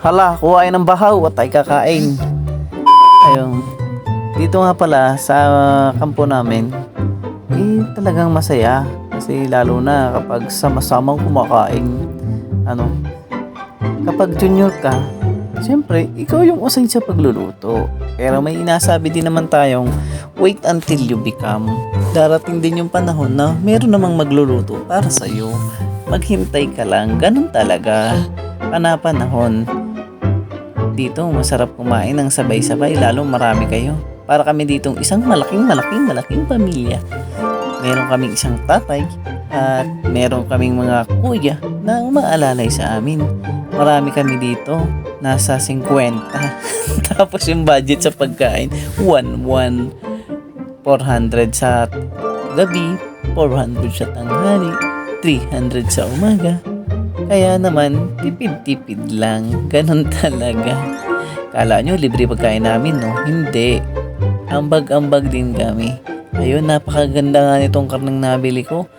Hala, kuhain ng bahaw at ay kakain. Ayun. Dito nga pala sa kampo namin, talagang masaya. Kasi lalo na kapag sama-samang kumakain. Kapag junior ka, siyempre, ikaw yung usain sa pagluluto. Pero may inasabi din naman tayong, wait until you become. Darating din yung panahon na meron namang magluluto para sa'yo. Maghintay ka lang, ganun talaga. Panapanahon. Dito, masarap kumain ng sabay-sabay, lalo marami kayo. Para kami ditong isang malaking pamilya. Meron kaming isang tatay at meron kaming mga kuya na umaalalay sa amin. Marami kami dito, nasa 50. Tapos yung budget sa pagkain, 400 sa gabi, 400 sa tanghali, 300 sa umaga. Kaya naman, tipid-tipid lang. Ganon talaga. Kala nyo, libre pagkain namin, no? Hindi. Ambag-ambag din kami. Ayun, napakaganda nga nitong karneng nabili ko.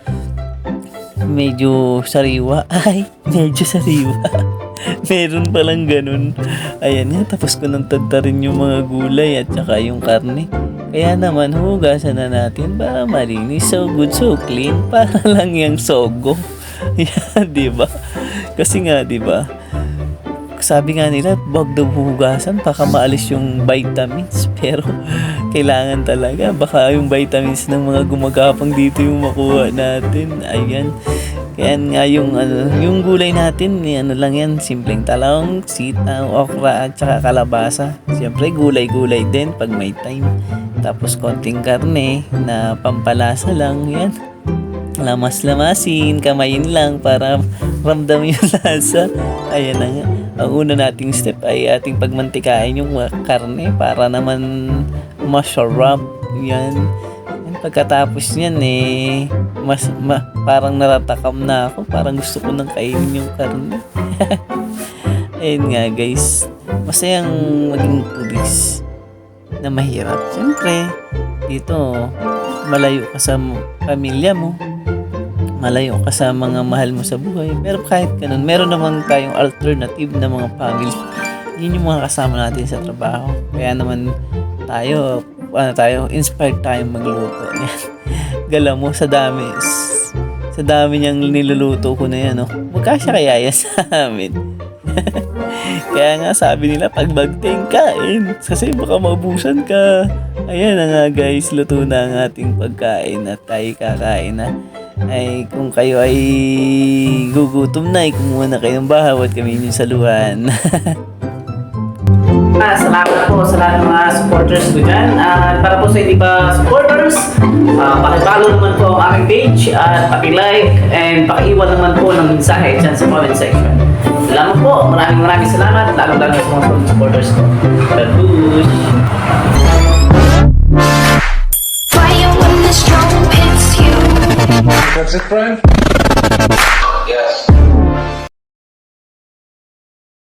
Medyo sariwa. Ay, medyo sariwa. Meron palang ganun. Ayan nga, tapos ko nang tadtarin yung mga gulay at saka yung karne. Kaya naman, hugasan na natin para malinis. So good, so clean. Para lang yung sogo. Yan, diba? Kasi nga, diba? Sabi nga nila, wag daw hugasan, baka maalis yung vitamins. Pero, kailangan talaga. Baka yung vitamins ng mga gumagapang dito yung makuha natin. Ayan. Kaya nga yung gulay natin, lang yan, simpleng talong, sitaw, okra, at saka kalabasa. Siyempre, gulay-gulay din pag may time. Tapos, konting karne na pampalasa lang, yan. Lamas-lamasin, kamayin lang para ramdam yung lasa. Ayan na nga. Ang una nating step ay ating pagmantikain yung karne para naman masarap. Yan. Pagkatapos niyan parang naratakam na ako. Parang gusto ko nang kainin yung karne. Ayun nga guys. Masayang maging pulis na mahirap. Siyempre, dito malayo ka sa pamilya mo. Malayo ka sa mga mahal mo sa buhay. Pero kahit ganun, meron naman tayong alternative na mga family. Yun yung mga kasama natin sa trabaho. Kaya naman tayo, inspired tayong magluto. Gala mo sa dami niyang niluluto ko na yan, magkasya kaya yan sa amin. Kaya nga sabi nila, pag bagteng kain, kasi baka maubusan ka. Ayan na nga guys, luto na ang ating pagkain at tayo kakain na. Ay kung kayo ay gugutom na, kumuha na kayo ng bahaw at kami inyong saluhan. Salamat po sa lahat ng mga supporters ko dyan. Para po sa hindi pa supporters, pakipollow naman po ang aking page at paki-like and paki-iwan naman po ng mensahe dyan sa comment section. Salamat po, maraming salamat, lalo-lalo sa mga supporters ko. Babush! That's it, Brian? Yes.